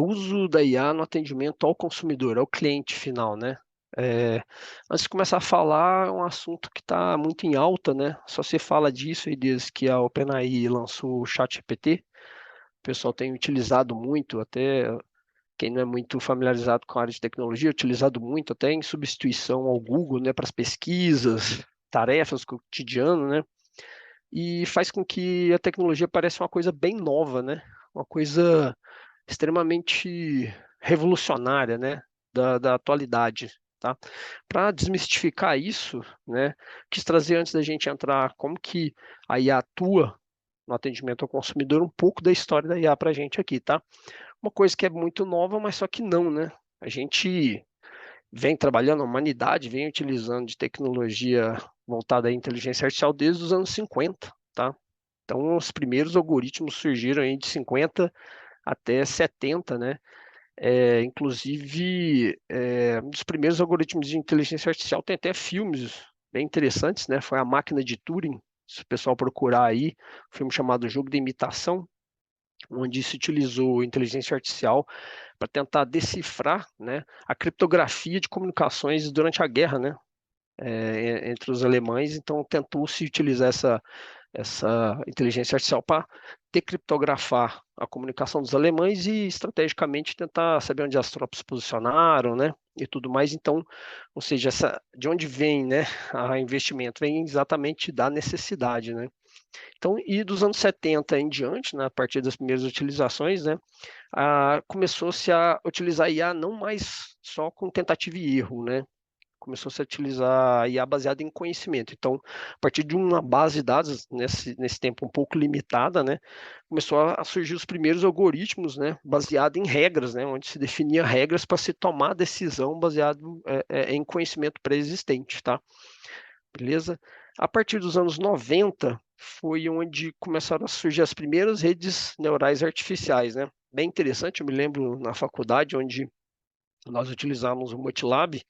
Uso da IA no atendimento ao consumidor, ao cliente final, né? É, Antes de começar a falar, é um assunto que está muito em alta, né? Só se fala disso aí desde que a OpenAI lançou o ChatGPT. O pessoal tem utilizado muito, até quem não é muito familiarizado com a área de tecnologia, utilizado muito até em substituição ao Google, né? Para as pesquisas, tarefas cotidiano, né? E faz com que a tecnologia pareça uma coisa bem nova, né? Uma coisa extremamente revolucionária, né, da atualidade, tá? Para desmistificar isso, né, quis trazer antes da gente entrar como que a IA atua no atendimento ao consumidor, um pouco da história da IA para a gente aqui, tá? Uma coisa que é muito nova, mas só que não, né? A gente vem trabalhando, a humanidade vem utilizando de tecnologia voltada à inteligência artificial desde os anos 50, tá? Então, os primeiros algoritmos surgiram aí de 50 até 70, né? Inclusive, um dos primeiros algoritmos de inteligência artificial tem até filmes bem interessantes, né? Foi a Máquina de Turing, se o pessoal procurar aí, um filme chamado Jogo de Imitação, onde se utilizou inteligência artificial para tentar decifrar, né, a criptografia de comunicações durante a guerra, né, entre os alemães. Então, tentou-se utilizar essa inteligência artificial para decriptografar a comunicação dos alemães e estrategicamente tentar saber onde as tropas se posicionaram, né? E tudo mais. Então, ou seja, de onde vem, né, a investimento? Vem exatamente da necessidade, né? Então, e dos anos 70 em diante, né, a partir das primeiras utilizações, né, começou-se a utilizar IA não mais só com tentativa e erro, né? Começou-se a utilizar IA baseada em conhecimento. Então, a partir de uma base de dados, nesse tempo um pouco limitada, né, começou a surgir os primeiros algoritmos, né, baseado em regras, né, onde se definia regras para se tomar decisão baseado em conhecimento pré-existente, tá? Beleza? A partir dos anos 90, foi onde começaram a surgir as primeiras redes neurais artificiais, né? Bem interessante, eu me lembro na faculdade, onde nós utilizávamos o MATLAB,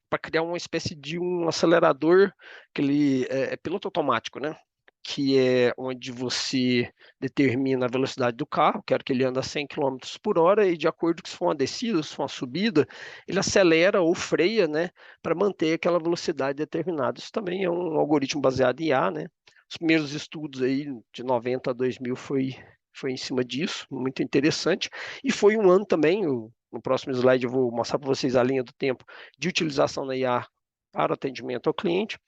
para criar uma espécie de um acelerador que ele é piloto automático, né? Que é onde você determina a velocidade do carro, quero que ele ande a 100 quilômetros por hora, e de acordo com se for uma descida, se for uma subida, ele acelera ou freia, né, para manter aquela velocidade determinada. Isso também é um algoritmo baseado em IA, né? Os primeiros estudos aí, de 90 a 2000, foi em cima disso, muito interessante. E foi um ano também, no próximo slide eu vou mostrar para vocês a linha do tempo de utilização da IA para o atendimento ao cliente.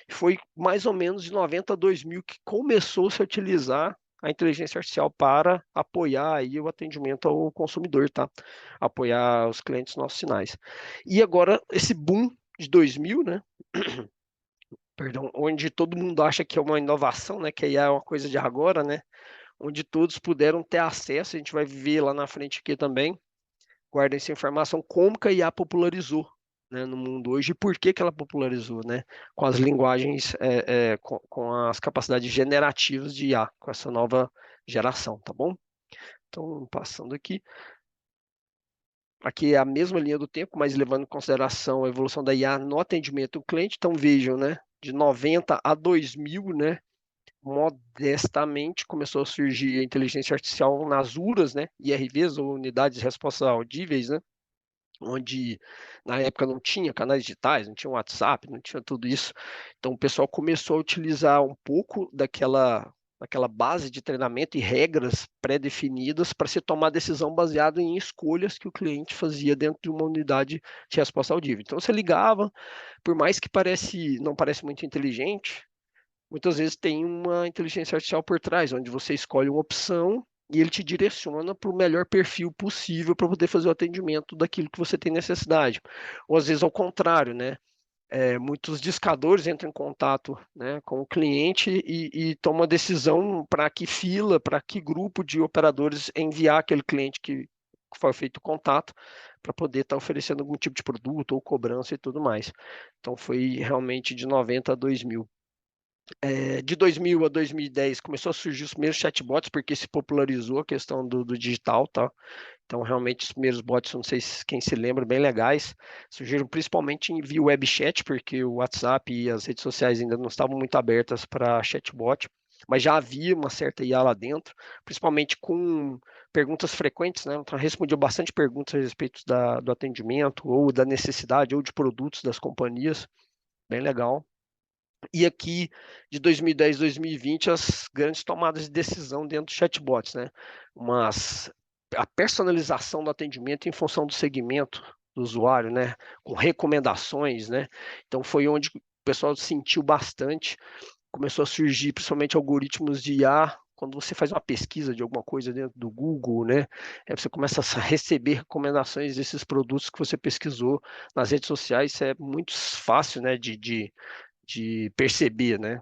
Foi mais ou menos de 90 a 2000 que começou-se a utilizar a inteligência artificial para apoiar aí o atendimento ao consumidor, tá? Apoiar os clientes nossos sinais. E agora, esse boom de 2000, né? Perdão, onde todo mundo acha que é uma inovação, né? Que aí é uma coisa de agora, né? Onde todos puderam ter acesso, a gente vai ver lá na frente aqui também, guarda essa informação, como que a IA popularizou, né, no mundo hoje e por que que ela popularizou, né, com as linguagens, com as capacidades generativas de IA, com essa nova geração, tá bom? Então, passando aqui é a mesma linha do tempo, mas levando em consideração a evolução da IA no atendimento ao cliente. Então, vejam, né, de 90 a 2000, né, modestamente começou a surgir a inteligência artificial nas URAs, né, IRVs, ou unidades de resposta audíveis, né, onde na época não tinha canais digitais, não tinha WhatsApp, não tinha tudo isso. Então o pessoal começou a utilizar um pouco daquela base de treinamento e regras pré-definidas para se tomar decisão baseada em escolhas que o cliente fazia dentro de uma unidade de resposta audível. Então você ligava, por mais que não parece muito inteligente, muitas vezes tem uma inteligência artificial por trás, onde você escolhe uma opção e ele te direciona para o melhor perfil possível para poder fazer o atendimento daquilo que você tem necessidade. Ou às vezes ao contrário, né? Muitos discadores entram em contato, né, com o cliente e tomam a decisão para que fila, para que grupo de operadores enviar aquele cliente que foi feito o contato para poder estar oferecendo algum tipo de produto ou cobrança e tudo mais. Então foi realmente de 90 a 2000. De 2000 a 2010 começou a surgir os primeiros chatbots, porque se popularizou a questão do digital, tá? Então, realmente, os primeiros bots, não sei quem se lembra, bem legais, surgiram principalmente em via web chat, porque o WhatsApp e as redes sociais ainda não estavam muito abertas para chatbot, mas já havia uma certa IA lá dentro, principalmente com perguntas frequentes, né? Então, respondia bastante perguntas a respeito do atendimento, ou da necessidade, ou de produtos das companhias, bem legal. E aqui, de 2010 a 2020, as grandes tomadas de decisão dentro dos chatbots, né? A personalização do atendimento em função do segmento do usuário, né? Com recomendações, né? Então foi onde o pessoal sentiu bastante, começou a surgir principalmente algoritmos de IA, quando você faz uma pesquisa de alguma coisa dentro do Google, né? Aí você começa a receber recomendações desses produtos que você pesquisou nas redes sociais, isso é muito fácil, né, de perceber, né?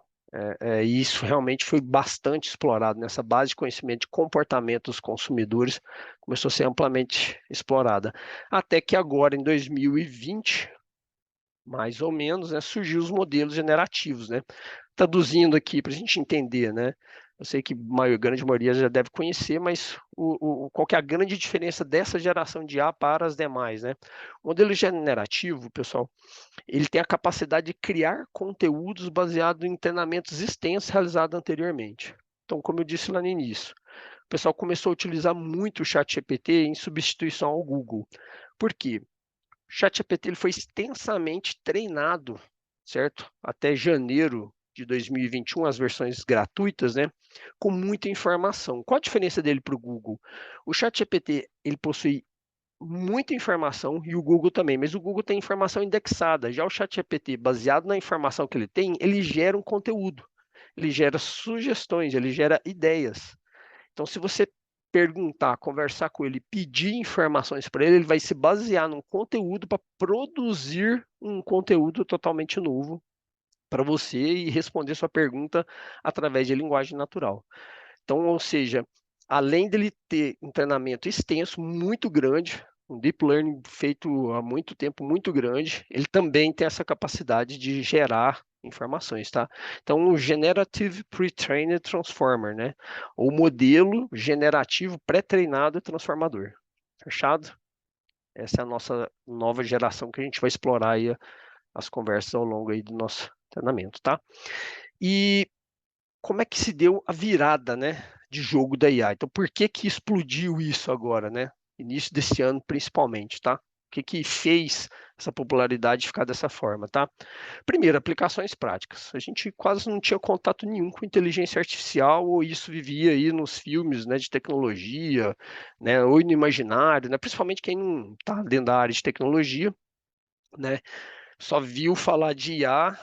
E isso realmente foi bastante explorado nessa base de conhecimento de comportamento dos consumidores, começou a ser amplamente explorada. Até que agora, em 2020, mais ou menos, né, surgiu os modelos generativos, né? Traduzindo aqui para a gente entender, né? Eu sei que a grande maioria já deve conhecer, mas qual que é a grande diferença dessa geração de A para as demais, né? O modelo generativo, pessoal, ele tem a capacidade de criar conteúdos baseados em treinamentos extensos realizados anteriormente. Então, como eu disse lá no início, o pessoal começou a utilizar muito o ChatGPT em substituição ao Google. Por quê? O ChatGPT ele foi extensamente treinado, certo? Até janeiro de 2021, as versões gratuitas, né? Com muita informação. Qual a diferença dele para o Google? O ChatGPT ele possui muita informação e o Google também, mas o Google tem informação indexada. Já o ChatGPT, baseado na informação que ele tem, ele gera um conteúdo, ele gera sugestões, ele gera ideias. Então, se você perguntar, conversar com ele, pedir informações para ele, ele vai se basear num conteúdo para produzir um conteúdo totalmente novo para você e responder sua pergunta através de linguagem natural. Então, ou seja, além dele ter um treinamento extenso, muito grande, um deep learning feito há muito tempo, muito grande, ele também tem essa capacidade de gerar informações, tá? Então, o Generative Pre-trained Transformer, né? O modelo generativo pré-treinado transformador. Fechado? Essa é a nossa nova geração que a gente vai explorar aí as conversas ao longo aí do nosso treinamento, tá? E como é que se deu a virada, né, de jogo da IA? Então, por que que explodiu isso agora, né? Início desse ano, principalmente, tá? O que que fez essa popularidade ficar dessa forma, tá? Primeiro, aplicações práticas. A gente quase não tinha contato nenhum com inteligência artificial, ou isso vivia aí nos filmes, né, de tecnologia, né, ou no imaginário, né? Principalmente quem não está dentro da área de tecnologia, né? Só viu falar de IA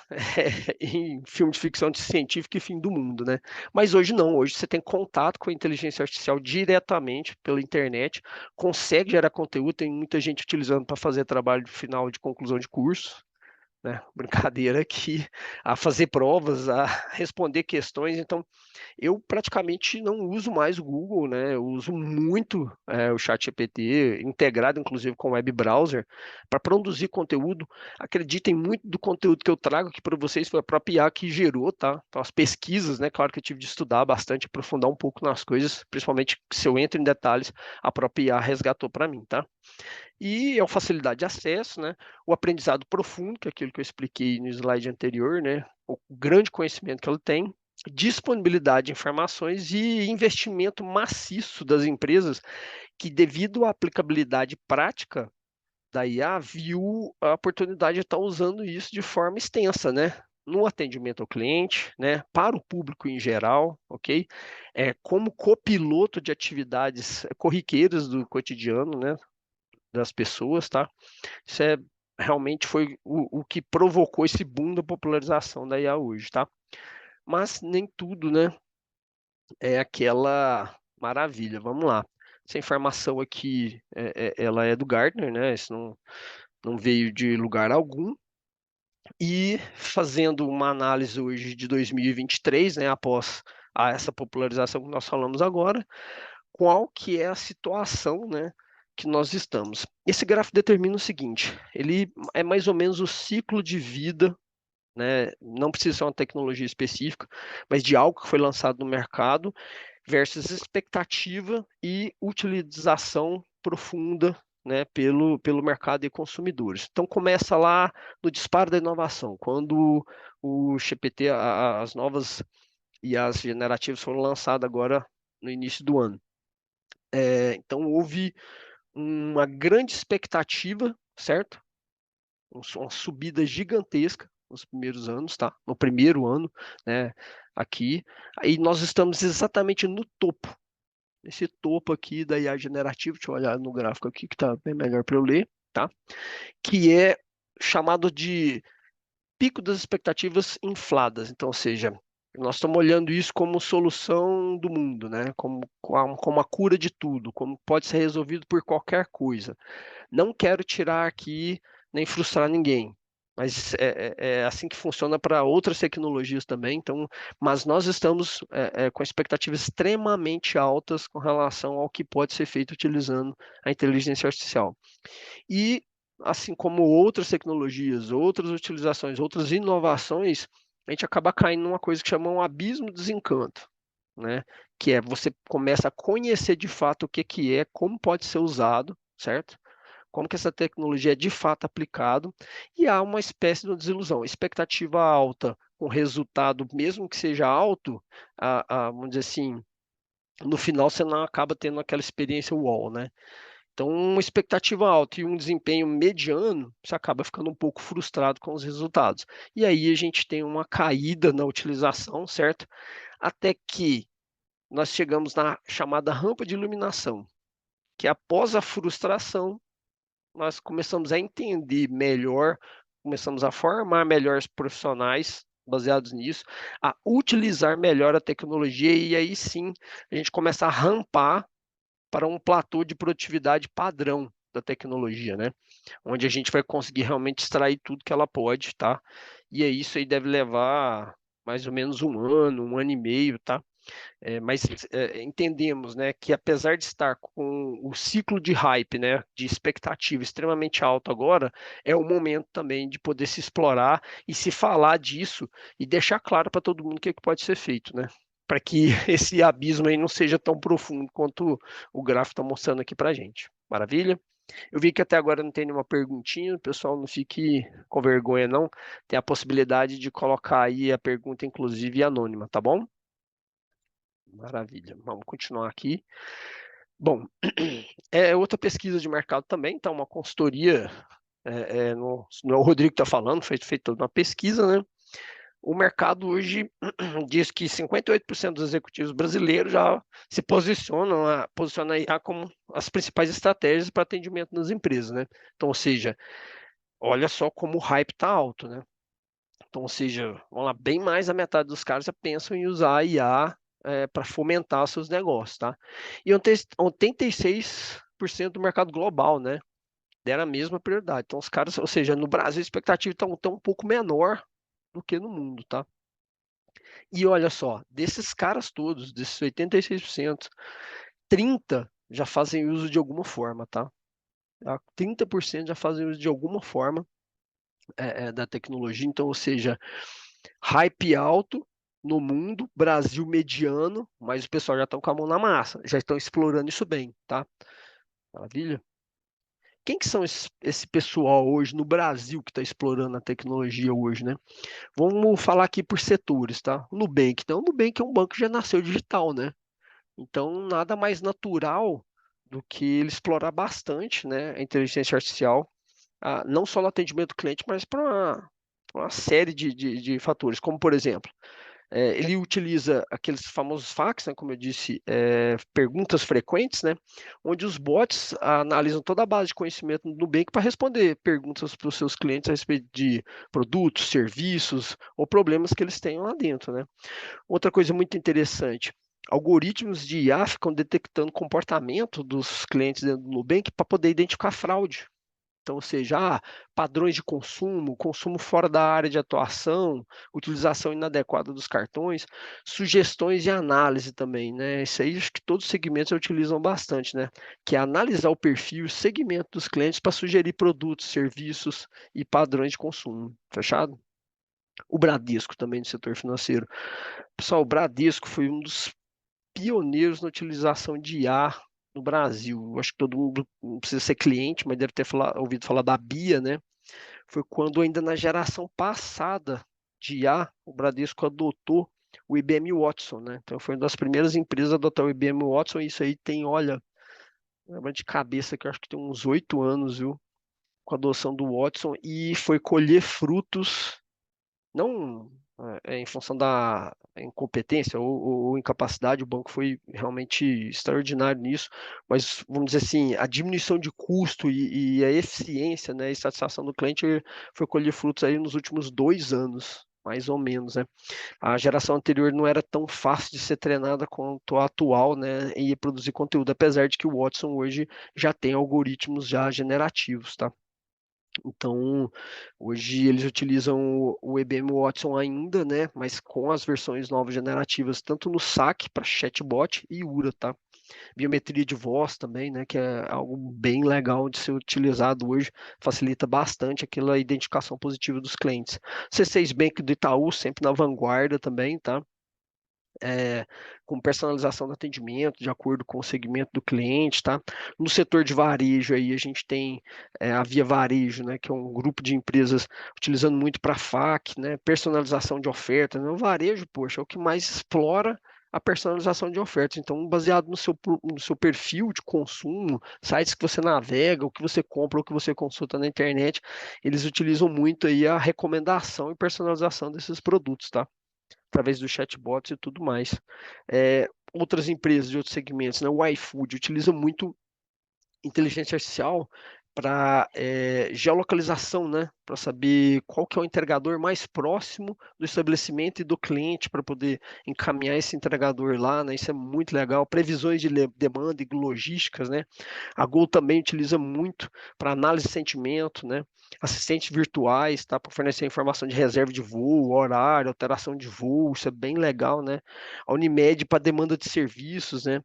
em filme de ficção científica e fim do mundo, né? Mas hoje não, hoje você tem contato com a inteligência artificial diretamente pela internet, consegue gerar conteúdo, tem muita gente utilizando para fazer trabalho final de conclusão de curso, né? Brincadeira aqui, a fazer provas, a responder questões, então eu praticamente não uso mais o Google, né? Eu uso muito o ChatGPT, integrado inclusive com o web browser, para produzir conteúdo. Acreditem, muito do conteúdo que eu trago aqui para vocês foi a própria IA que gerou, tá? Então, as pesquisas, né? Claro que eu tive de estudar bastante, aprofundar um pouco nas coisas, principalmente se eu entro em detalhes, a própria IA resgatou para mim, tá? E é uma facilidade de acesso, né? O aprendizado profundo, que é aquilo que eu expliquei no slide anterior, né? O grande conhecimento que ela tem, disponibilidade de informações e investimento maciço das empresas que, devido à aplicabilidade prática da IA, viu a oportunidade de estar usando isso de forma extensa, né? No atendimento ao cliente, né? Para o público em geral, ok? Como copiloto de atividades corriqueiras do cotidiano, né? Das pessoas, tá? Isso realmente foi o que provocou esse boom da popularização da IA hoje, tá? Mas nem tudo, né, é aquela maravilha. Vamos lá. Essa informação aqui, ela é do Gartner, né? Isso não veio de lugar algum. E fazendo uma análise hoje de 2023, né, após essa popularização que nós falamos agora, qual que é a situação, né, que nós estamos. Esse gráfico determina o seguinte, ele é mais ou menos o ciclo de vida, né, não precisa ser uma tecnologia específica, mas de algo que foi lançado no mercado versus expectativa e utilização profunda, né, pelo mercado e consumidores. Então começa lá no disparo da inovação, quando o GPT, as novas IAs generativas foram lançadas agora no início do ano. Então houve uma grande expectativa, certo? Uma subida gigantesca nos primeiros anos, tá? No primeiro ano, né? Aqui, aí nós estamos exatamente no topo, nesse topo aqui da IA generativa. Deixa eu olhar no gráfico aqui que tá bem melhor para eu ler, tá? Que é chamado de pico das expectativas infladas. Então, ou seja, nós estamos olhando isso como solução do mundo, né? Como a cura de tudo, como pode ser resolvido por qualquer coisa. Não quero tirar aqui nem frustrar ninguém, mas é assim que funciona para outras tecnologias também. Então, mas nós estamos com expectativas extremamente altas com relação ao que pode ser feito utilizando a inteligência artificial. E, assim como outras tecnologias, outras utilizações, outras inovações, a gente acaba caindo numa coisa que chama um abismo de desencanto, né? Que é você começa a conhecer de fato o que que é, como pode ser usado, certo? Como que essa tecnologia é de fato aplicado, e há uma espécie de desilusão. Expectativa alta, com resultado, mesmo que seja alto, vamos dizer assim, no final você não acaba tendo aquela experiência UOL, né? Então, uma expectativa alta e um desempenho mediano, você acaba ficando um pouco frustrado com os resultados. E aí a gente tem uma caída na utilização, certo? Até que nós chegamos na chamada rampa de iluminação, que após a frustração, nós começamos a entender melhor, começamos a formar melhores profissionais baseados nisso, a utilizar melhor a tecnologia, e aí sim a gente começa a rampar para um platô de produtividade padrão da tecnologia, né? Onde a gente vai conseguir realmente extrair tudo que ela pode, tá? E aí isso aí deve levar mais ou menos um ano e meio, tá? Mas entendemos, né, que apesar de estar com o ciclo de hype, né, de expectativa extremamente alto agora, é o momento também de poder se explorar e se falar disso e deixar claro para todo mundo o que, é que pode ser feito, né? Para que esse abismo aí não seja tão profundo quanto o gráfico está mostrando aqui para a gente. Maravilha? Eu vi que até agora não tem nenhuma perguntinha, pessoal, não fique com vergonha, não. Tem a possibilidade de colocar aí a pergunta, inclusive, anônima, tá bom? Maravilha. Vamos continuar aqui. Bom, é outra pesquisa de mercado também, tá? Uma consultoria, não é o Rodrigo que está falando, foi feita toda uma pesquisa, né? O mercado hoje diz que 58% dos executivos brasileiros já se posicionam a IA como as principais estratégias para atendimento nas empresas, né? Então, ou seja, olha só como o hype está alto, né? Então, ou seja, vamos lá, bem mais da metade dos caras já pensam em usar a IA para fomentar seus negócios, tá? E 86% do mercado global, né? Deram a mesma prioridade. Então, os caras, ou seja, no Brasil a expectativa está um pouco menor do que no mundo, tá? E olha só, desses caras todos, desses 86%, 30% já fazem uso de alguma forma, tá? 30% já fazem uso de alguma forma da tecnologia. Então, ou seja, hype alto no mundo, Brasil mediano, mas o pessoal já estão com a mão na massa, já estão explorando isso bem, tá? Maravilha? Quem que são esse pessoal hoje no Brasil que está explorando a tecnologia hoje, né? Vamos falar aqui por setores, tá? O Nubank. Então, o Nubank é um banco que já nasceu digital, né? Então, nada mais natural do que ele explorar bastante, né, a inteligência artificial, não só no atendimento do cliente, mas para uma série de fatores, como, por exemplo, ele utiliza aqueles famosos fax, né, como eu disse, perguntas frequentes, né, onde os bots analisam toda a base de conhecimento do Nubank para responder perguntas para os seus clientes a respeito de produtos, serviços ou problemas que eles tenham lá dentro, né. Outra coisa muito interessante, algoritmos de IA ficam detectando comportamento dos clientes dentro do Nubank para poder identificar fraude. Então, ou seja, padrões de consumo, consumo fora da área de atuação, utilização inadequada dos cartões, sugestões e análise também, né? Isso aí acho que todos os segmentos utilizam bastante, né? Que é analisar o perfil, o segmento dos clientes para sugerir produtos, serviços e padrões de consumo. Fechado? O Bradesco também do setor financeiro. Pessoal, o Bradesco foi um dos pioneiros na utilização de IA no Brasil. Eu acho que todo mundo não precisa ser cliente, mas deve ter ouvido falar da BIA, né? Foi quando ainda na geração passada de IA, o Bradesco adotou o IBM Watson, né? Então foi uma das primeiras empresas a adotar o IBM Watson, e isso aí tem, olha, lembra de cabeça que eu acho que tem uns 8 anos, viu? Com a adoção do Watson, e foi colher frutos, não em função da incompetência ou incapacidade, o banco foi realmente extraordinário nisso, mas vamos dizer assim, a diminuição de custo e a eficiência, né, e satisfação do cliente foi colher frutos aí nos últimos 2 anos, mais ou menos, né? A geração anterior não era tão fácil de ser treinada quanto a atual, né, e produzir conteúdo, apesar de que o Watson hoje já tem algoritmos já generativos, tá? Então, hoje eles utilizam o IBM Watson ainda, né? Mas com as versões novas generativas, tanto no SAC para chatbot e URA, tá? Biometria de voz também, né? Que é algo bem legal de ser utilizado hoje, facilita bastante aquela identificação positiva dos clientes. C6 Bank do Itaú, sempre na vanguarda também, tá? Com personalização do atendimento, de acordo com o segmento do cliente, tá? No setor de varejo aí a gente tem a Via Varejo, né, que é um grupo de empresas utilizando muito para FAQ, né, personalização de ofertas, né? O varejo, poxa, é o que mais explora a personalização de ofertas. Então, baseado no seu perfil de consumo, sites que você navega, o que você compra, o que você consulta na internet, eles utilizam muito aí a recomendação e personalização desses produtos, tá? Através dos chatbots e tudo mais. Outras empresas de outros segmentos, né, o iFood utiliza muito inteligência artificial para geolocalização, né? Para saber qual que é o entregador mais próximo do estabelecimento e do cliente para poder encaminhar esse entregador lá, né? Isso é muito legal. Previsões de demanda e logísticas, né? A Gol também utiliza muito para análise de sentimento, né? Assistentes virtuais, tá? Para fornecer informação de reserva de voo, horário, alteração de voo, isso é bem legal, né? A Unimed para demanda de serviços, né?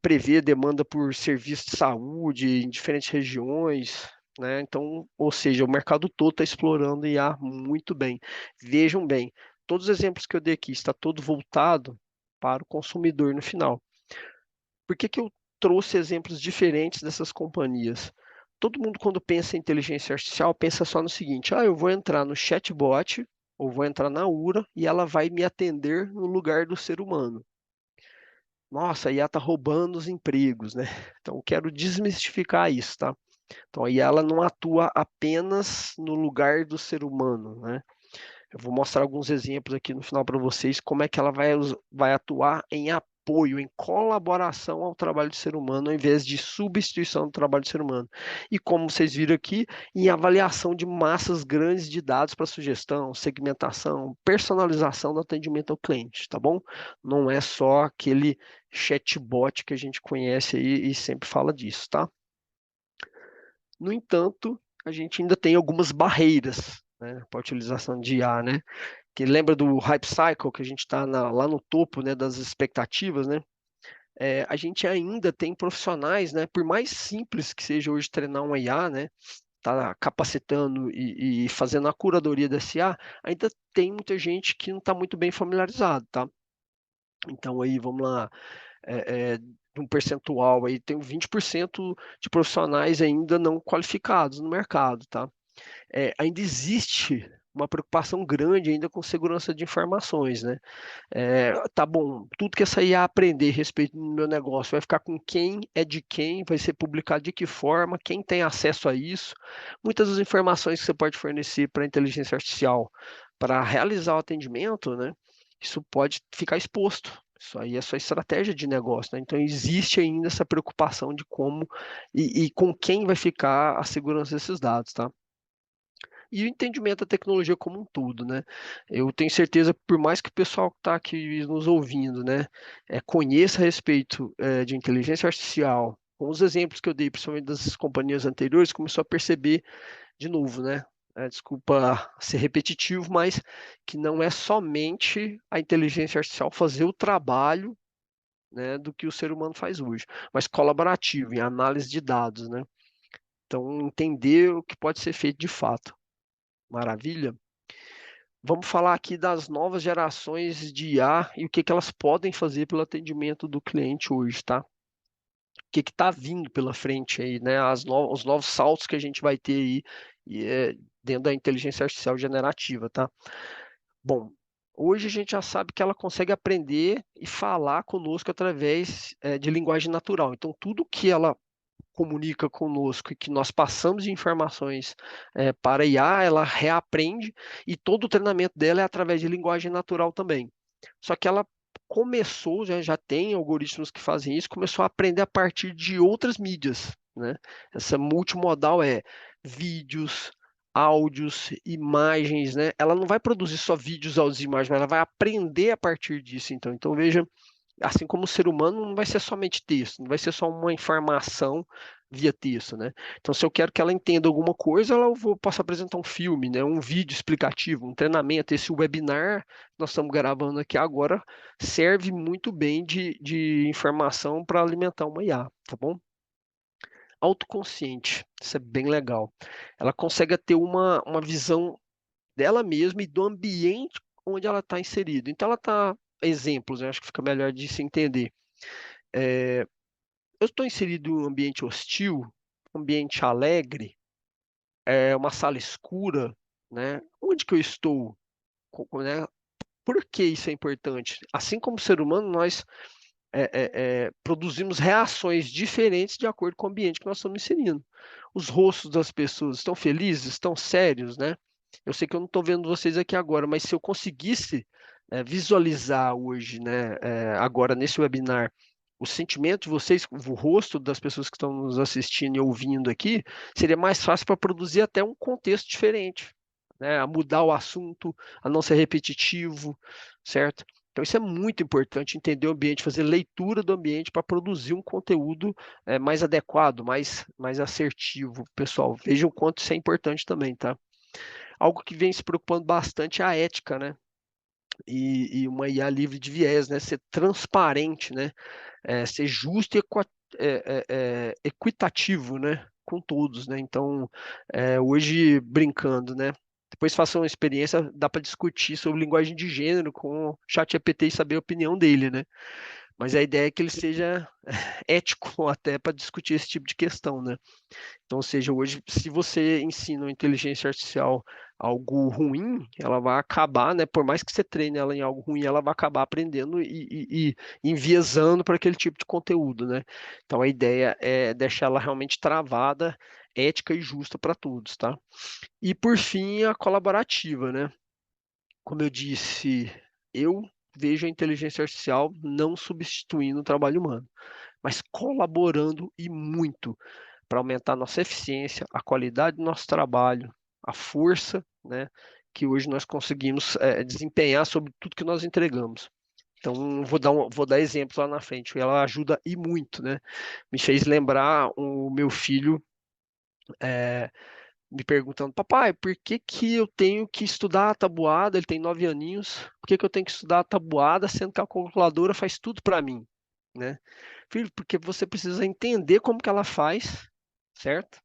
Prever demanda por serviço de saúde em diferentes regiões, né? Então, ou seja, o mercado todo está explorando IA muito bem. Vejam bem, todos os exemplos que eu dei aqui está todo voltado para o consumidor no final. Por que que eu trouxe exemplos diferentes dessas companhias? Todo mundo, quando pensa em inteligência artificial, pensa só no seguinte: eu vou entrar no chatbot ou vou entrar na URA e ela vai me atender no lugar do ser humano. Nossa, a IA está roubando os empregos, né? Então, eu quero desmistificar isso, tá? Então, a IA ela não atua apenas no lugar do ser humano, né? Eu vou mostrar alguns exemplos aqui no final para vocês como é que ela vai atuar em apoio, em colaboração ao trabalho do ser humano, ao invés de substituição do trabalho do ser humano. E como vocês viram aqui, em avaliação de massas grandes de dados para sugestão, segmentação, personalização do atendimento ao cliente, tá bom? Não é só aquele chatbot que a gente conhece aí e sempre fala disso, tá? No entanto, a gente ainda tem algumas barreiras, né, para a utilização de IA, né? Que lembra do hype cycle, que a gente está lá no topo, né, das expectativas, né? A gente ainda tem profissionais, né, por mais simples que seja hoje treinar um IA, né, tá capacitando e fazendo a curadoria desse IA, ainda tem muita gente que não está muito bem familiarizado, tá? Então aí, vamos lá, de um percentual aí, tem 20% de profissionais ainda não qualificados no mercado, tá? Ainda existe uma preocupação grande ainda com segurança de informações, né? Tá bom, tudo que essa IA aprender a respeito do meu negócio vai ficar com quem é de quem, vai ser publicado de que forma, quem tem acesso a isso. Muitas das informações que você pode fornecer para a inteligência artificial para realizar o atendimento, né? Isso pode ficar exposto. Isso aí é sua estratégia de negócio, né? Então existe ainda essa preocupação de como e com quem vai ficar a segurança desses dados, tá? E o entendimento da tecnologia como um todo, né? Eu tenho certeza, por mais que o pessoal que está aqui nos ouvindo, né, conheça a respeito de inteligência artificial, com os exemplos que eu dei, principalmente das companhias anteriores, começou a perceber de novo, né? Desculpa ser repetitivo, mas que não é somente a inteligência artificial fazer o trabalho, né, do que o ser humano faz hoje, mas colaborativo, em análise de dados, né? Então, entender o que pode ser feito de fato. Maravilha? Vamos falar aqui das novas gerações de IA e o que elas podem fazer pelo atendimento do cliente hoje, tá? O que está vindo pela frente aí, né? Os novos saltos que a gente vai ter aí dentro da inteligência artificial generativa, tá? Bom, hoje a gente já sabe que ela consegue aprender e falar conosco através de linguagem natural. Então, tudo que ela comunica conosco e que nós passamos de informações para a IA, ela reaprende e todo o treinamento dela é através de linguagem natural também. Só que ela começou, já tem algoritmos que fazem isso, começou a aprender a partir de outras mídias, né? Essa multimodal é vídeos, áudios, imagens, né? Ela não vai produzir só vídeos, áudios e imagens, mas ela vai aprender a partir disso. Então veja, assim como o ser humano não vai ser somente texto, não vai ser só uma informação via texto, né? Então, se eu quero que ela entenda alguma coisa, posso apresentar um filme, né? Um vídeo explicativo, um treinamento. Esse webinar que nós estamos gravando aqui agora serve muito bem de informação para alimentar uma IA, tá bom? Autoconsciente, isso é bem legal. Ela consegue ter uma visão dela mesma e do ambiente onde ela está inserida. Então, ela está, exemplos, eu acho que fica melhor de se entender. Eu estou inserido em um ambiente hostil, um ambiente alegre, uma sala escura, né? Onde que eu estou? Né? Por que isso é importante? Assim como ser humano, nós produzimos reações diferentes de acordo com o ambiente que nós estamos inserindo. Os rostos das pessoas estão felizes, estão sérios, né? Eu sei que eu não estou vendo vocês aqui agora, mas se eu conseguisse visualizar hoje, né, agora nesse webinar, o sentimento de vocês, o rosto das pessoas que estão nos assistindo e ouvindo aqui, seria mais fácil para produzir até um contexto diferente, né? A mudar o assunto, a não ser repetitivo, certo? Então, isso é muito importante, entender o ambiente, fazer leitura do ambiente para produzir um conteúdo mais adequado, mais assertivo, pessoal. Vejam o quanto isso é importante também, tá? Algo que vem se preocupando bastante é a ética, né? E uma IA livre de viés, né? Ser transparente, né? Ser justo e equitativo, né? Com todos, né? Então, hoje, brincando, né? Depois faça uma experiência, dá para discutir sobre linguagem de gênero com o ChatGPT e saber a opinião dele, né? Mas a ideia é que ele seja ético até para discutir esse tipo de questão, né? Então, ou seja, hoje, se você ensina uma inteligência artificial algo ruim, ela vai acabar, né? Por mais que você treine ela em algo ruim, ela vai acabar aprendendo e enviesando para aquele tipo de conteúdo, né? Então, a ideia é deixar ela realmente travada, ética e justa para todos, tá? E por fim, a colaborativa, né? Como eu disse, eu vejo a inteligência artificial não substituindo o trabalho humano, mas colaborando e muito para aumentar a nossa eficiência, a qualidade do nosso trabalho, a força, né, que hoje nós conseguimos desempenhar sobre tudo que nós entregamos. Então, vou dar exemplos lá na frente. Ela ajuda e muito, né? Me fez lembrar o meu filho me perguntando, papai, por que que eu tenho que estudar a tabuada? Ele tem 9 aninhos. Por que que eu tenho que estudar a tabuada, sendo que a calculadora faz tudo para mim, né? Filho, porque você precisa entender como que ela faz, certo?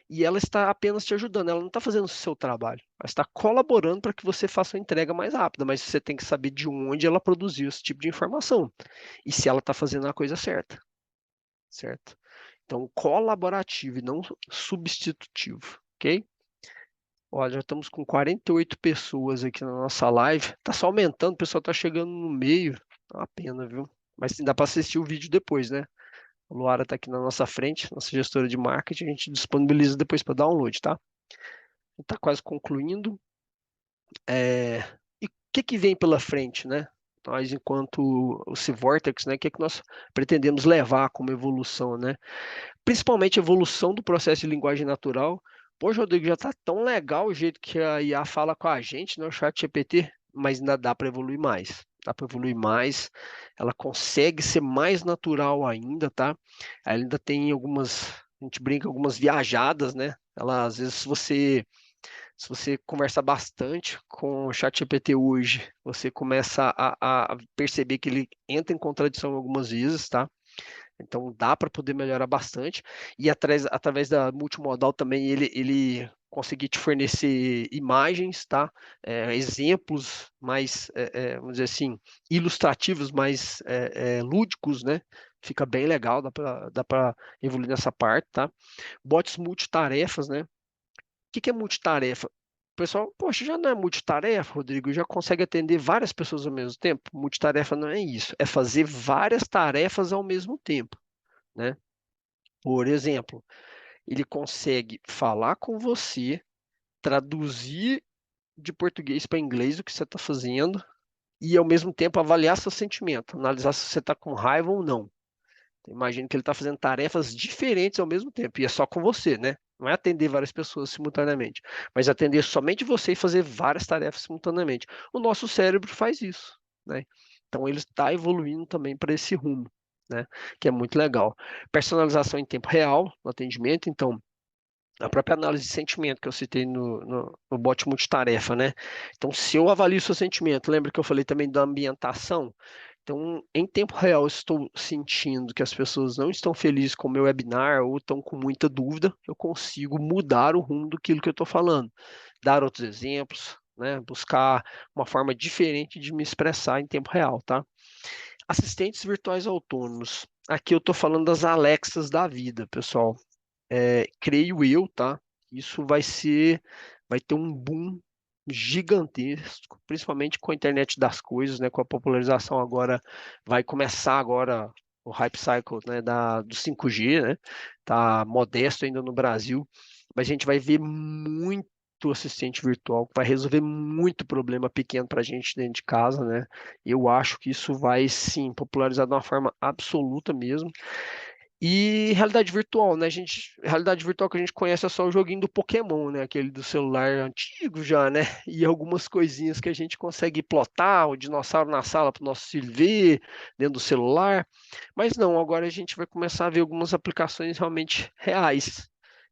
E ela está apenas te ajudando, ela não está fazendo o seu trabalho. Ela está colaborando para que você faça uma entrega mais rápida, mas você tem que saber de onde ela produziu esse tipo de informação e se ela está fazendo a coisa certa, certo? Então, colaborativo e não substitutivo, ok? Olha, já estamos com 48 pessoas aqui na nossa live. Tá só aumentando, o pessoal tá chegando no meio. É uma pena, viu? Mas dá para assistir o vídeo depois, né? A Luara está aqui na nossa frente, nossa gestora de marketing, a gente disponibiliza depois para download, tá? Está quase concluindo. E o que que vem pela frente, né? Nós, enquanto o Vortex, né? O que que nós pretendemos levar como evolução, né? Principalmente a evolução do processo de linguagem natural. Poxa, Rodrigo, já está tão legal o jeito que a IA fala com a gente, né? O chat GPT, mas ainda dá para evoluir mais. Dá para evoluir mais. Ela consegue ser mais natural ainda, tá? Ela ainda tem algumas, a gente brinca, algumas viajadas, né? Ela, às vezes, se você conversar bastante com o ChatGPT hoje, você começa a perceber que ele entra em contradição algumas vezes, tá? Então dá para poder melhorar bastante. E através da multimodal também ele conseguir te fornecer imagens, tá? Exemplos mais, vamos dizer assim, ilustrativos, mais lúdicos, né? Fica bem legal, dá para evoluir nessa parte, tá? Bots multitarefas, né? Que é multitarefa? O pessoal, poxa, já não é multitarefa, Rodrigo, já consegue atender várias pessoas ao mesmo tempo? Multitarefa não é isso, é fazer várias tarefas ao mesmo tempo, né? Por exemplo, ele consegue falar com você, traduzir de português para inglês o que você está fazendo e, ao mesmo tempo, avaliar seu sentimento, analisar se você está com raiva ou não. Então, imagino que ele está fazendo tarefas diferentes ao mesmo tempo, e é só com você, né? Não é atender várias pessoas simultaneamente, mas atender somente você e fazer várias tarefas simultaneamente. O nosso cérebro faz isso, né? Então ele está evoluindo também para esse rumo, né? Que é muito legal. Personalização em tempo real no atendimento, então a própria análise de sentimento que eu citei no bot multitarefa, né? Então, se eu avalio o seu sentimento, lembra que eu falei também da ambientação? Então, em tempo real, eu estou sentindo que as pessoas não estão felizes com o meu webinar ou estão com muita dúvida, eu consigo mudar o rumo do que eu estou falando, dar outros exemplos, né? Buscar uma forma diferente de me expressar em tempo real, tá? Assistentes virtuais autônomos. Aqui eu estou falando das Alexas da vida, pessoal. Creio eu, tá? Isso vai ter um boom gigantesco, principalmente com a internet das coisas, né? Com a popularização agora, vai começar agora o hype cycle, né? Do 5G, né? Tá modesto ainda no Brasil, mas a gente vai ver muito assistente virtual, que vai resolver muito problema pequeno para a gente dentro de casa, né? Eu acho que isso vai sim popularizar de uma forma absoluta mesmo. E realidade virtual, né? Realidade virtual que a gente conhece é só o joguinho do Pokémon, né? Aquele do celular antigo já, né? E algumas coisinhas que a gente consegue plotar, o dinossauro na sala para o nosso filho ver, dentro do celular. Mas não, agora a gente vai começar a ver algumas aplicações realmente reais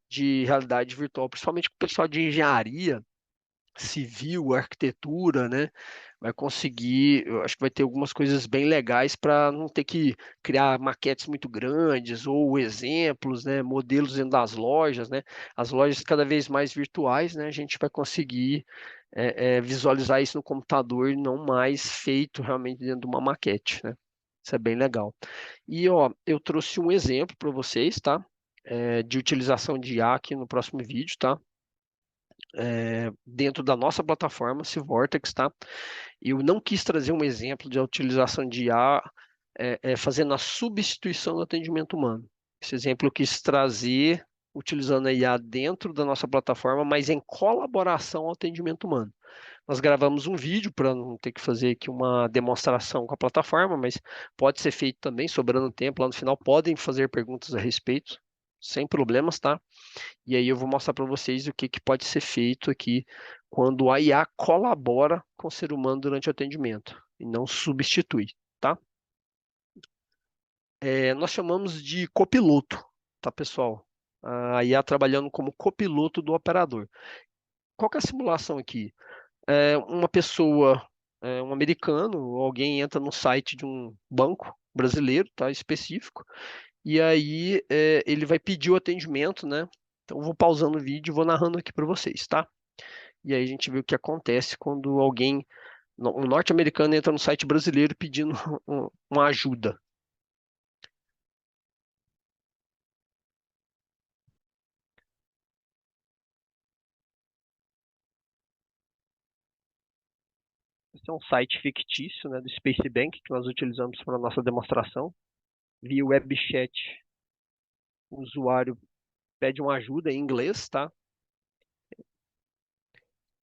de realidade virtual, principalmente com o pessoal de engenharia civil, arquitetura, né? Vai conseguir, eu acho que vai ter algumas coisas bem legais para não ter que criar maquetes muito grandes ou exemplos, né? Modelos dentro das lojas, né? As lojas cada vez mais virtuais, né? A gente vai conseguir visualizar isso no computador e não mais feito realmente dentro de uma maquete, né? Isso é bem legal. E ó, eu trouxe um exemplo para vocês, tá? De utilização de IA aqui no próximo vídeo, tá? Dentro da nossa plataforma, Vortex, tá? Eu não quis trazer um exemplo de utilização de IA fazendo a substituição do atendimento humano. Esse exemplo eu quis trazer utilizando a IA dentro da nossa plataforma, mas em colaboração ao atendimento humano. Nós gravamos um vídeo para não ter que fazer aqui uma demonstração com a plataforma, mas pode ser feito também, sobrando tempo. Lá no final podem fazer perguntas a respeito, sem problemas, tá? E aí eu vou mostrar para vocês o que, que pode ser feito aqui quando a IA colabora com o ser humano durante o atendimento e não substitui, tá? Nós chamamos de copiloto, tá, pessoal? A IA trabalhando como copiloto do operador. Qual que é a simulação aqui? Uma pessoa, um americano, alguém entra no site de um banco brasileiro, tá, específico, e aí ele vai pedir o atendimento, né? Então eu vou pausando o vídeo e vou narrando aqui para vocês, tá? E aí a gente vê o que acontece quando um norte-americano entra no site brasileiro pedindo uma ajuda. Esse é um site fictício, né, do Space Bank que nós utilizamos para a nossa demonstração. Via web chat, o usuário pede uma ajuda em inglês, tá?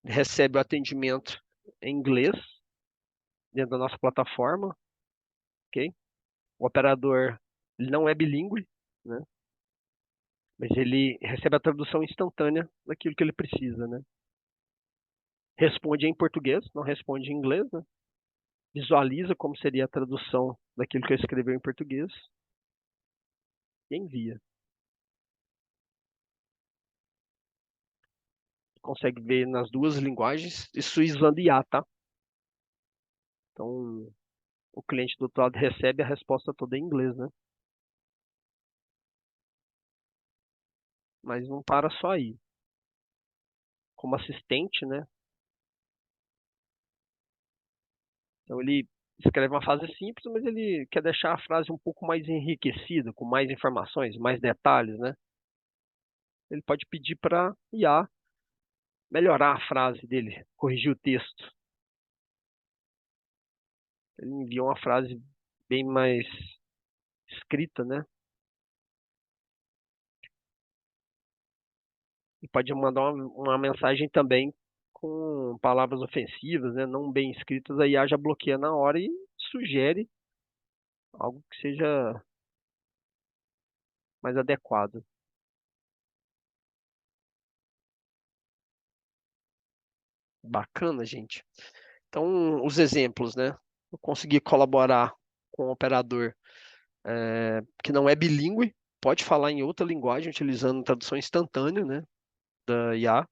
Recebe o atendimento em inglês dentro da nossa plataforma, ok? O operador ele não é bilíngue, né? Mas ele recebe a tradução instantânea daquilo que ele precisa, né? Responde em português, não responde em inglês, né? Visualiza como seria a tradução daquilo que ele escreveu em português e envia. Consegue ver nas duas linguagens, isso usando IA, tá? Então, o cliente do outro lado recebe a resposta toda em inglês, né? Mas não para só aí. Como assistente, né? Então, ele escreve uma frase simples, mas ele quer deixar a frase um pouco mais enriquecida, com mais informações, mais detalhes, né? Ele pode pedir para IA melhorar a frase dele, corrigir o texto. Ele envia uma frase bem mais escrita, né? pode mandar uma mensagem também com palavras ofensivas, né, não bem escritas, a IA já bloqueia na hora e sugere algo que seja mais adequado. Bacana, gente. Então, os exemplos, né? Eu consegui colaborar com um operador que não é bilíngue, pode falar em outra linguagem utilizando tradução instantânea, né, da IA.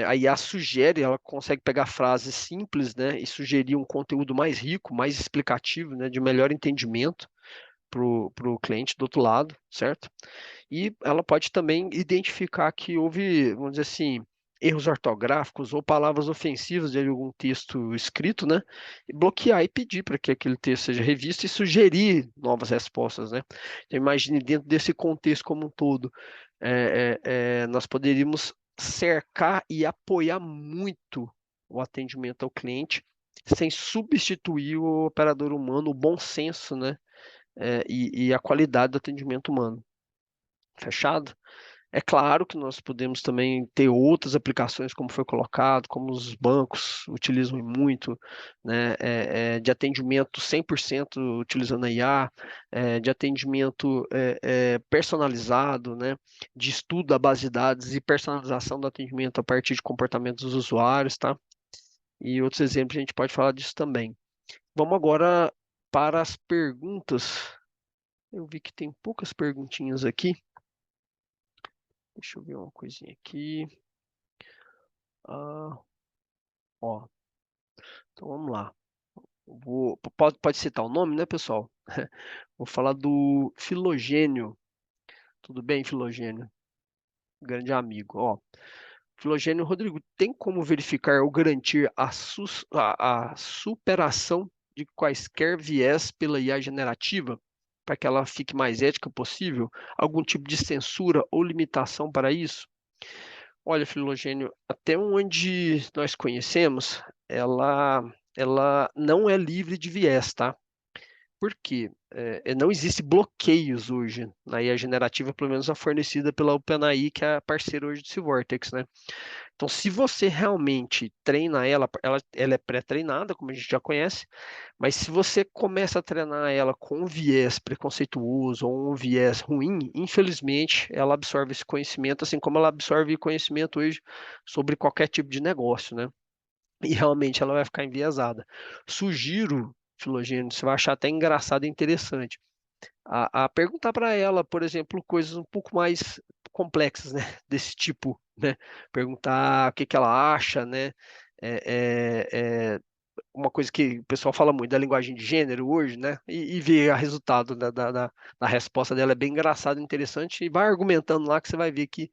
A IA sugere, ela consegue pegar frases simples, né, e sugerir um conteúdo mais rico, mais explicativo, né, de melhor entendimento para o cliente do outro lado, certo? E ela pode também identificar que houve, vamos dizer assim, erros ortográficos ou palavras ofensivas de algum texto escrito, né? E bloquear e pedir para que aquele texto seja revisto e sugerir novas respostas, né? Então, imagine dentro desse contexto como um todo, nós poderíamos cercar e apoiar muito o atendimento ao cliente, sem substituir o operador humano, o bom senso, né? E a qualidade do atendimento humano. Fechado? É claro que nós podemos também ter outras aplicações, como foi colocado, como os bancos utilizam muito, né, de atendimento 100% utilizando a IA, de atendimento personalizado, né, de estudo da base de dados e personalização do atendimento a partir de comportamentos dos usuários, tá? E outros exemplos a gente pode falar disso também. Vamos agora para as perguntas. Eu vi que tem poucas perguntinhas aqui. Deixa eu ver uma coisinha aqui. Ah, ó, então vamos lá. Pode citar o nome, né, pessoal? Vou falar do Filogênio. Tudo bem, Filogênio? Grande amigo. Ó, Filogênio Rodrigo, tem como verificar ou garantir a superação de quaisquer viés pela IA generativa, para que ela fique mais ética possível? Algum tipo de censura ou limitação para isso? Olha, Filogênio, até onde nós conhecemos, ela não é livre de viés, tá? Por quê? Não existe bloqueios hoje na IA generativa, pelo menos a fornecida pela OpenAI, que é a parceira hoje do Vortex, né? Então, se você realmente treina ela é pré-treinada, como a gente já conhece, mas se você começa a treinar ela com um viés preconceituoso ou um viés ruim, infelizmente, ela absorve esse conhecimento, assim como ela absorve conhecimento hoje sobre qualquer tipo de negócio, né? E realmente ela vai ficar enviesada. Sugiro, Filogênio, você vai achar até engraçado e interessante, a perguntar para ela, por exemplo, coisas um pouco mais complexas, né, desse tipo, né? Perguntar o que que ela acha, né? Uma coisa que o pessoal fala muito da linguagem de gênero hoje, né? E ver o resultado da resposta dela é bem engraçado, interessante, e vai argumentando lá que você vai ver que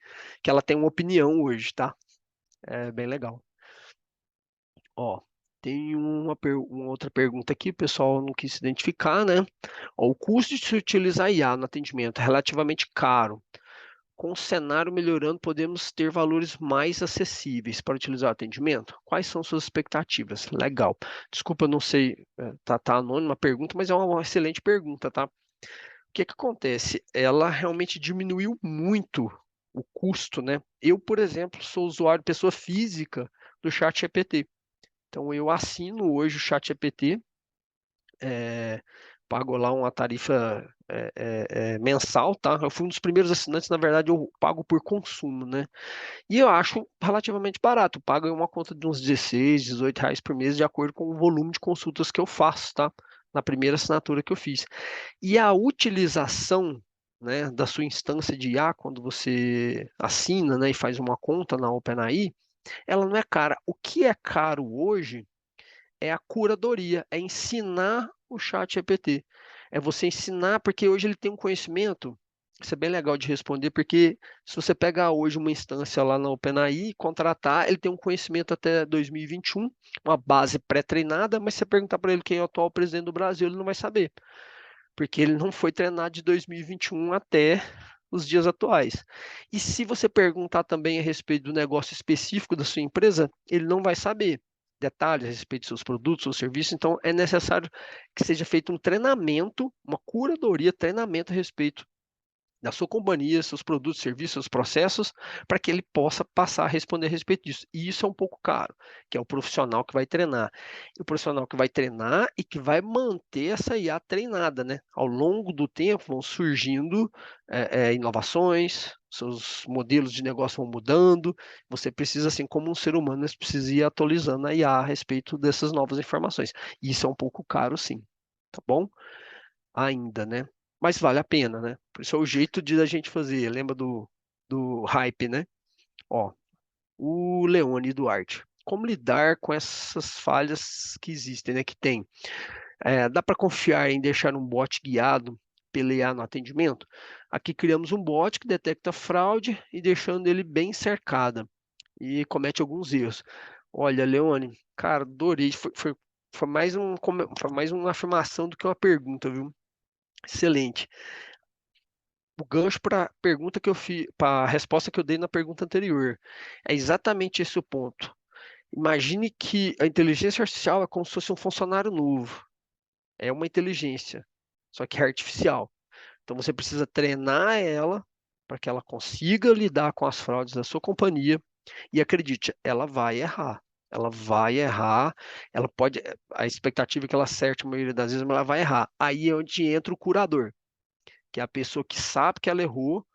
ela tem uma opinião hoje, tá? É bem legal. Ó, tem uma outra pergunta aqui, o pessoal não quis se identificar, né? Ó, o custo de se utilizar IA no atendimento é relativamente caro. Com o cenário melhorando, podemos ter valores mais acessíveis para utilizar o atendimento? Quais são suas expectativas? Legal. Desculpa, eu não sei, tá anônima a pergunta, mas é uma excelente pergunta, tá? O que que acontece? Ela realmente diminuiu muito o custo, né? Eu, por exemplo, sou usuário, pessoa física do ChatGPT. Então, eu assino hoje o ChatGPT, é, pago lá uma tarifa mensal, tá? Eu fui um dos primeiros assinantes, na verdade, eu pago por consumo, né? E eu acho relativamente barato. Eu pago uma conta de uns 16, R$ 18 por mês, de acordo com o volume de consultas que eu faço, tá? Na primeira assinatura que eu fiz. E a utilização, né, da sua instância de IA, quando você assina, né, e faz uma conta na OpenAI, ela não é cara. O que é caro hoje é a curadoria, é ensinar o chat GPT. É você ensinar, porque hoje ele tem um conhecimento, isso é bem legal de responder, porque se você pegar hoje uma instância lá na OpenAI e contratar, ele tem um conhecimento até 2021, uma base pré-treinada, mas se você perguntar para ele quem é o atual presidente do Brasil, ele não vai saber, porque ele não foi treinado de 2021 até os dias atuais. E se você perguntar também a respeito do negócio específico da sua empresa, ele não vai saber detalhes a respeito dos seus produtos, seus serviços, então é necessário que seja feito um treinamento, uma curadoria, treinamento a respeito da sua companhia, seus produtos, serviços, seus processos, para que ele possa passar a responder a respeito disso. E isso é um pouco caro, que é o profissional que vai treinar. E o profissional que vai treinar e que vai manter essa IA treinada, né? Ao longo do tempo vão surgindo inovações, seus modelos de negócio vão mudando. Você precisa, assim como um ser humano, você precisa ir atualizando a IA a respeito dessas novas informações. E isso é um pouco caro, sim. Tá bom? Ainda, né? Mas vale a pena, né? Por isso é o jeito de a gente fazer. Lembra do hype, né? Ó, o Leone Duarte. Como lidar com essas falhas que existem, né? Que tem. Dá para confiar em deixar um bot guiado pela no atendimento? Aqui criamos um bot que detecta fraude e deixando ele bem cercada e comete alguns erros. Olha, Leone, cara, adorei. Foi mais uma afirmação do que uma pergunta, viu? Excelente. O gancho para a pergunta que eu fiz, para a resposta que eu dei na pergunta anterior. É exatamente esse o ponto. Imagine que a inteligência artificial é como se fosse um funcionário novo. É uma inteligência, só que é artificial. Então você precisa treinar ela para que ela consiga lidar com as fraudes da sua companhia. E acredite, ela vai errar. Ela vai errar, ela pode, a expectativa é que ela acerte a maioria das vezes, mas ela vai errar. Aí é onde entra o curador, que é a pessoa que sabe que ela errou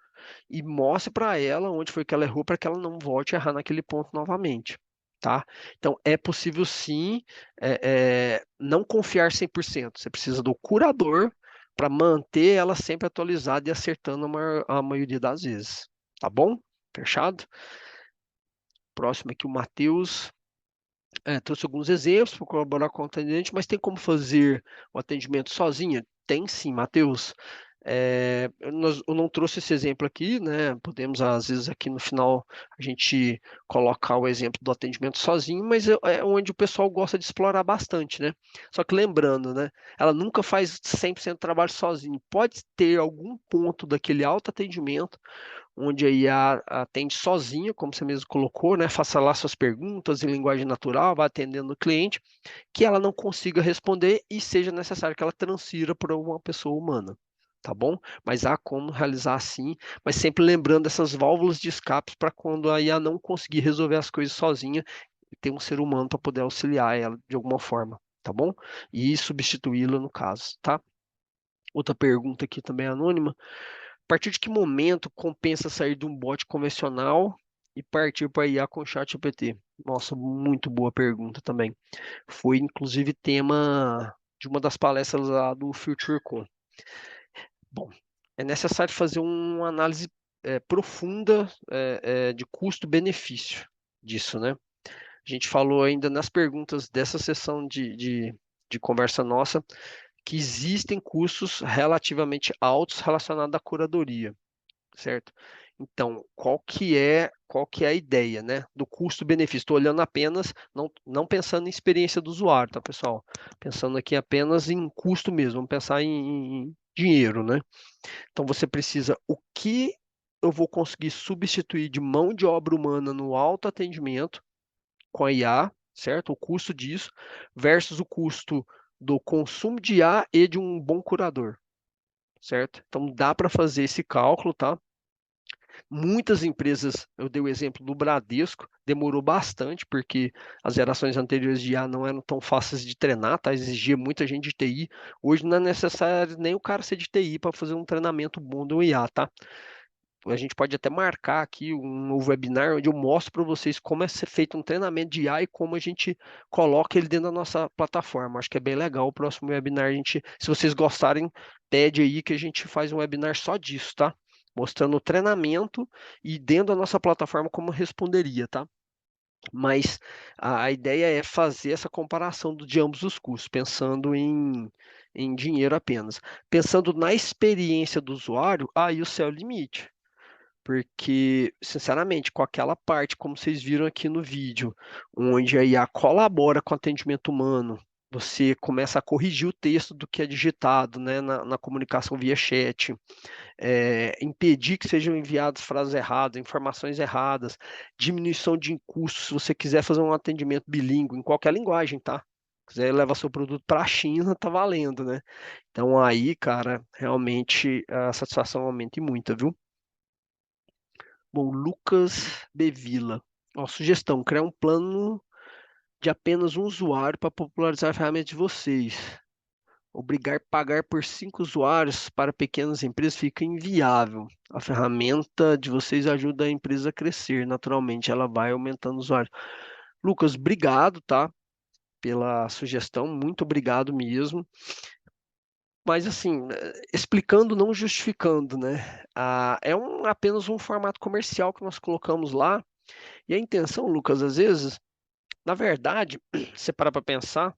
e mostre para ela onde foi que ela errou para que ela não volte a errar naquele ponto novamente, tá? Então, é possível sim não confiar 100%. Você precisa do curador para manter ela sempre atualizada e acertando a maioria das vezes, tá bom? Fechado? Próximo aqui o Matheus. Trouxe alguns exemplos para colaborar com o atendente, mas tem como fazer o atendimento sozinha? Tem sim, Matheus. Eu não trouxe esse exemplo aqui, né? Podemos, às vezes, aqui no final, a gente colocar o exemplo do atendimento sozinho, mas é onde o pessoal gosta de explorar bastante, né? Só que lembrando, né? Ela nunca faz 100% do trabalho sozinho. Pode ter algum ponto daquele autoatendimento onde a IA atende sozinha, como você mesmo colocou, né? Faça lá suas perguntas em linguagem natural, vá atendendo o cliente, que ela não consiga responder e seja necessário que ela transfira para uma pessoa humana. Tá bom? Mas há como realizar assim, mas sempre lembrando essas válvulas de escape para quando a IA não conseguir resolver as coisas sozinha e ter um ser humano para poder auxiliar ela de alguma forma, tá bom? E substituí-la no caso, tá? Outra pergunta aqui também anônima. A partir de que momento compensa sair de um bot convencional e partir para IA com chat GPT? Nossa, muito boa pergunta também. Foi inclusive tema de uma das palestras lá do FutureCon. Bom, é necessário fazer uma análise profunda de custo-benefício disso, né? A gente falou ainda nas perguntas dessa sessão de conversa nossa que existem custos relativamente altos relacionados à curadoria, certo? Então, qual que é a ideia, né, do custo-benefício? Estou olhando apenas, não pensando em experiência do usuário, tá, pessoal? Pensando aqui apenas em custo mesmo, vamos pensar em dinheiro, né? Então, você precisa, o que eu vou conseguir substituir de mão de obra humana no autoatendimento com a IA, certo? O custo disso, versus o custo do consumo de IA e de um bom curador, certo? Então, dá para fazer esse cálculo, tá? Muitas empresas, eu dei o exemplo do Bradesco, demorou bastante, porque as gerações anteriores de IA não eram tão fáceis de treinar, tá? Exigia muita gente de TI. Hoje não é necessário nem o cara ser de TI para fazer um treinamento bom do IA, tá? A gente pode até marcar aqui um novo webinar onde eu mostro para vocês como é ser feito um treinamento de IA e como a gente coloca ele dentro da nossa plataforma. Acho que é bem legal. O próximo webinar, se vocês gostarem, pede aí que a gente faz um webinar só disso, tá? Mostrando o treinamento e dentro da nossa plataforma como responderia, tá? Mas a ideia é fazer essa comparação de ambos os custos, pensando em dinheiro apenas. Pensando na experiência do usuário, aí o céu é o limite. Porque, sinceramente, com aquela parte, como vocês viram aqui no vídeo, onde a IA colabora com o atendimento humano, você começa a corrigir o texto do que é digitado, né, na comunicação via chat, impedir que sejam enviadas frases erradas, informações erradas, diminuição de custos, se você quiser fazer um atendimento bilíngue em qualquer linguagem, tá? quiser levar seu produto para a China, tá valendo, né? Então aí, cara, realmente a satisfação aumenta e muito, viu? Bom, Lucas Bevila. Ó, sugestão, criar um plano de apenas um usuário para popularizar a ferramenta de vocês. Obrigar a pagar por 5 usuários para pequenas empresas fica inviável. A ferramenta de vocês ajuda a empresa a crescer. Naturalmente, ela vai aumentando os usuários. Lucas, obrigado, tá? Pela sugestão. Muito obrigado mesmo. Mas assim, explicando, não justificando, né? É apenas um formato comercial que nós colocamos lá. E a intenção, Lucas, às vezes, na verdade, você para para pensar,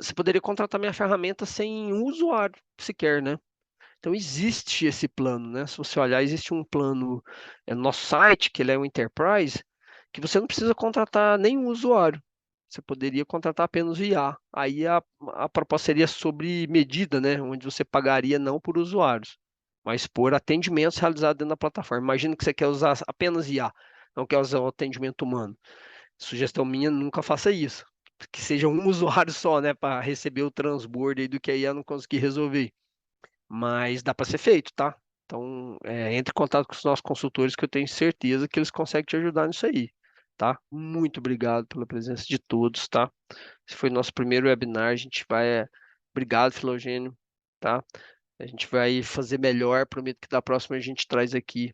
você poderia contratar minha ferramenta sem um usuário sequer, né? Então existe esse plano, né? Se você olhar, existe um plano no nosso site, que ele é um Enterprise, que você não precisa contratar nenhum usuário. Você poderia contratar apenas o IA. Aí a proposta seria sobre medida, né? Onde você pagaria não por usuários, mas por atendimentos realizados dentro da plataforma. Imagina que você quer usar apenas IA, não quer usar o atendimento humano. Sugestão minha, nunca faça isso. Que seja um usuário só, né? Para receber o transbordo aí do que a IA não conseguir resolver. Mas dá para ser feito, tá? Então, entre em contato com os nossos consultores que eu tenho certeza que eles conseguem te ajudar nisso aí, tá? Muito obrigado pela presença de todos, tá? Esse foi nosso primeiro webinar, a gente vai... Obrigado, Filogênio, tá? A gente vai fazer melhor, prometo que da próxima a gente traz aqui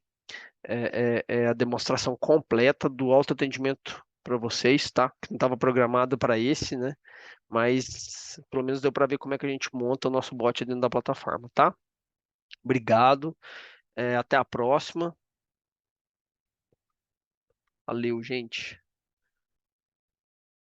a demonstração completa do autoatendimento para vocês, tá? Que não estava programado para esse, né? Mas pelo menos deu para ver como é que a gente monta o nosso bot dentro da plataforma, tá? Obrigado. Até a próxima. Valeu, gente.